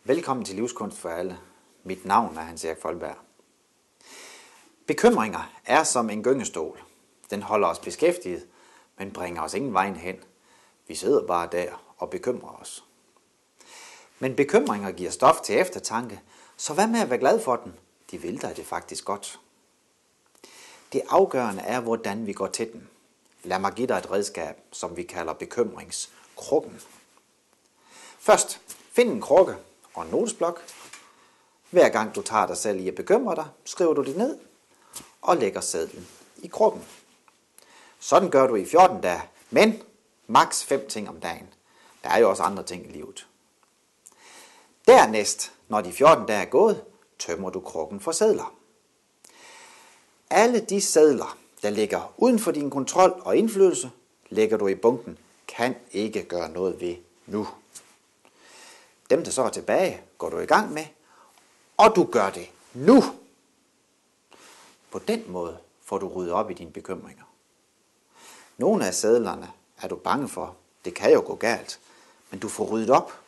Velkommen til Livskunst for alle. Mit navn er Hans Erik Folberg. Bekymringer er som en gyngestol. Den holder os beskæftiget, men bringer os ingen vejen hen. Vi sidder bare der og bekymrer os. Men bekymringer giver stof til eftertanke, så hvad med at være glad for dem? De vil dig det faktisk godt. Det afgørende er, hvordan vi går til den. Lad mig give dig et redskab, som vi kalder bekymringskrukken. Først, find en krukke og en notesblok. Hver gang du tager dig selv i at bekymre dig, skriver du det ned og lægger sedlen i krukken. Sådan gør du i 14 dage, men maks 5 ting om dagen. Der er jo også andre ting i livet. Dernæst, når de 14 dage er gået, tømmer du krukken for sedler. Alle de sedler, der ligger uden for din kontrol og indflydelse, lægger du i bunken, kan ikke gøre noget ved nu. Dem, der så er tilbage, går du i gang med, og du gør det nu. På den måde får du ryddet op i dine bekymringer. Nogle af sedlerne er du bange for. Det kan jo gå galt, men du får ryddet op.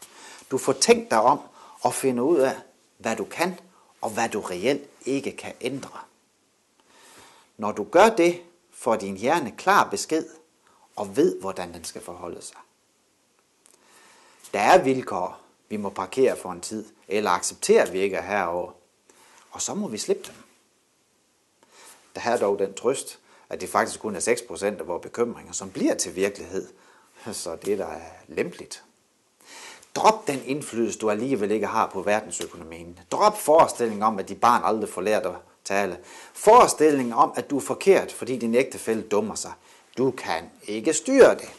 Du får tænkt dig om og finde ud af, hvad du kan, og hvad du reelt ikke kan ændre. Når du gør det, får din hjerne klar besked og ved, hvordan den skal forholde sig. Der er vilkår, vi må parkere for en tid, eller acceptere, at vi ikke er herover, og så må vi slippe dem. Der er dog den trøst, at det faktisk kun er 6% af vores bekymringer, som bliver til virkelighed, så det der er lempeligt. Drop den indflydelse, du alligevel ikke har på verdensøkonomien. Drop forestillingen om, at dit barn aldrig får lært at tale. Forestillingen om, at du er forkert, fordi din ægtefælle dummer sig. Du kan ikke styre det.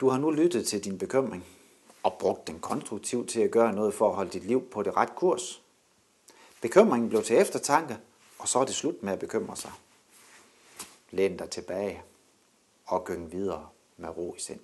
Du har nu lyttet til din bekymring og brugt den konstruktivt til at gøre noget for at holde dit liv på det rette kurs. Bekymringen blev til eftertanke, og så er det slut med at bekymre sig. Læn dig tilbage og gyng videre med ro i sind.